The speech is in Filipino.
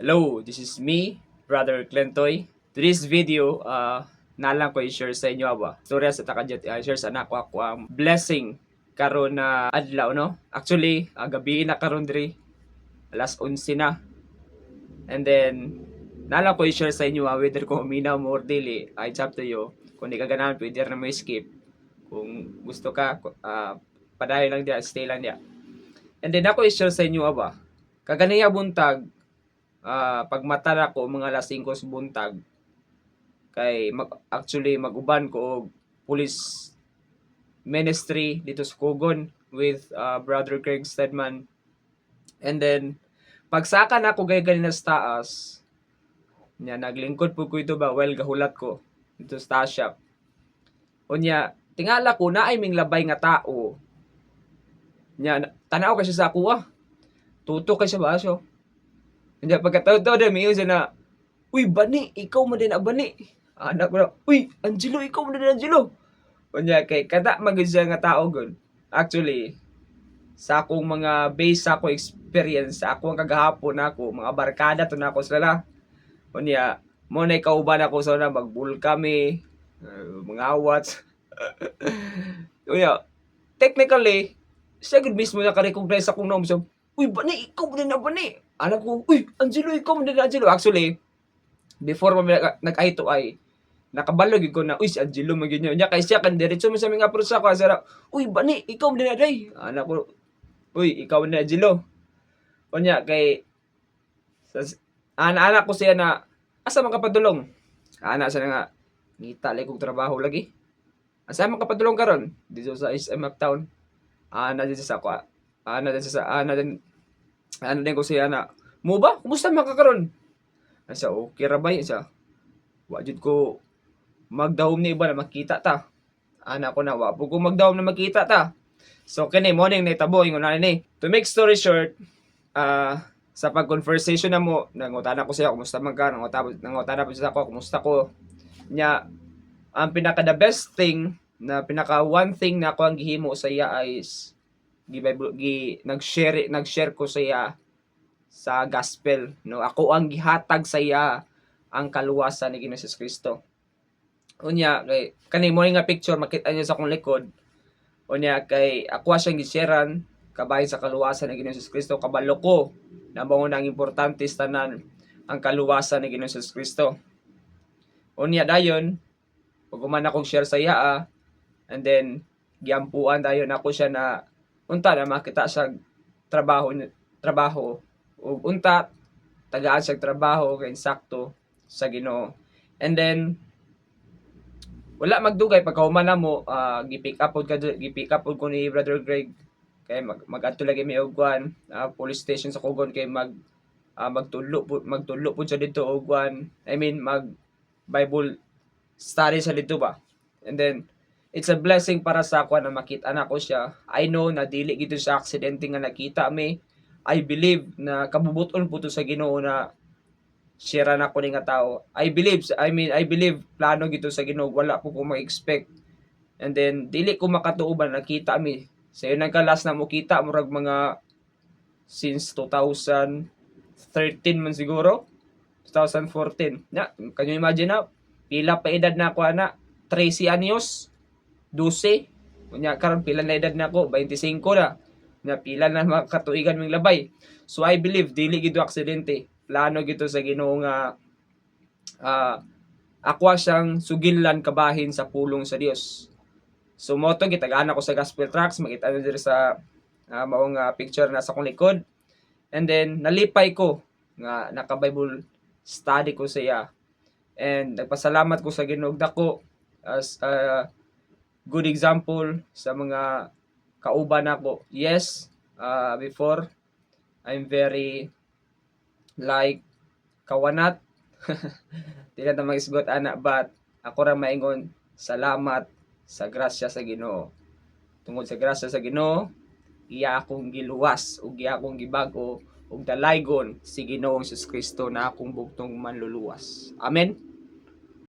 Hello, this is me, Brother Clentoy. Today's video, nalang ko i-share sa inyo ba. Storya sa takadjat i-share sa anak ko ang blessing karon na adlaw no. Actually, gabi na karon diri. Alas 11 na. And then nalang ko i-share sa inyo whether kung uminaw mo or dili, it's up to you. Kung di ka ganahan, pwede na mo skip. Kung gusto ka, padayon lang dia, stay lang dia. And then ako i-share sa inyo ba. Kaganiya buntag, pagmata na ko mga alas 5 sa buntag kay actually mag-uban ko og police ministry dito sa Kugon with Brother Craig Stedman. And then pagsaka na ako gay ganina sa taas nya naglingkod po ko ito ba while gahulat ko dito sa taas shop. Unya tingala ko na ay ming labay nga tao nya tanaw kasi sa ako tutok kay siya ba so. Nya pagkataw-taw na miyo siya na, uy, Bani, ikaw man din na Bani. Anak ko na, uy, Angelo, ikaw man din Angelo. Kunya, kay kada magod siya nga tao gun. Actually, sa akong mga base sa akong experience, sa akong kagahapon ako, mga barkada to na ako sila. Kunya, mo na ikauban ako sa na, magbul kami, mga awats. Kunya, technically, siya good mismo nakarecognize akong name. So, uy, Bani, ikaw man din na Bani. Anak ko, uy, Angelo, ikaw man din Angelo. Actually, before mo nag-eye to eye, nakabalog ko na, uy, si Angelo magiging niya. Kaya siya, kan diretso mo sa mga approach ako. Sara, uy, Bani, ikaw man din na anak ko, uy, ikaw man din Angelo. O niya, kay, anak ko siya na, asa man kapadulong? Anak siya nga, ngita lang kong trabaho lagi. Asa man kapadulong karon dito sa SM Uptown. Ana din sa ako. Ana din sa ana din ano din ko siya na, mo ba? Kumusta man ka karon? Asa okay ra ba siya? Wa jud ko magdahom ni iba na makita ta. Ana ko na wa po ko magdahom na makita ta. So kini morning na itabo ingon na ni. To make story short, sa pag-conversation na mo, nangutana ko siya kumusta man ka, nangutana po siya ako kumusta ko. Nya ang pinaka the best thing na pinaka one thing na ako ang gihimo sa iya is nag-share ko sa iya sa gospel no, ako ang gihatag sa iya ang kaluwasan ni Ginoong Kristo. Unya kay kani mo nga picture makita niyo sa akong likod. Unya kay ako siyang gisharean kabahin sa kaluwasan ni Ginoong Kristo, kabalo ko na mao nang importante tanan ang kaluwasan ni Ginoong Kristo. Unya dayon pag man akong share sa iya and then giampuan dayon ako siya na unta na makita sa trabaho ug unta tagaan sa trabaho kay sakto sa Ginoo. And then wala magdugay pagkahuman na mo, gipick up ko ni Brother Greg kay magadto lagi mi og police station sa Kugon kay magtulo po siya dito og I mean mag Bible study sa dito ba. And then it's a blessing para sa ako na makita na ko siya. I know na dili gito sa aksidente nga nakita mi. I believe na kabubuton po to sa Ginoo na share na ko ni nga tao. I believe plano gito sa Ginoo, wala po ko ma-expect. And then dili ko makatuuban nakita mi. Sa yun ang kalas na mo kita murag mga since 2013 man siguro. 2014. Ya, kanyo imagine na pila pa edad na ako ana, 13 anyos. 12. Kunya karon pila na edad nako, 25 na. Na pila na makatuigan ming labay. So I believe dili gid aksidente. Plano gito sa Ginoo nga ako siyang sugillan kabahin sa pulong sa Dios. So moto gitagaan ako sa gospel tracks, makita niyo diri sa maong picture na sa kong likod. And then nalipay ko nga naka-Bible study ko sa iya. And nagpasalamat ko sa Ginoo dako as good example sa mga kauban ako. Yes, before I'm very like kawanat. Di na mag-isgot ana, but ako ra maingon salamat sa grasya sa Ginoo. Tungod sa grasya sa Ginoo, iya akong giluwas ug iya akong gibago ug dalaygon si Ginoong Kristo na akong bugtong manluluwas. Amen.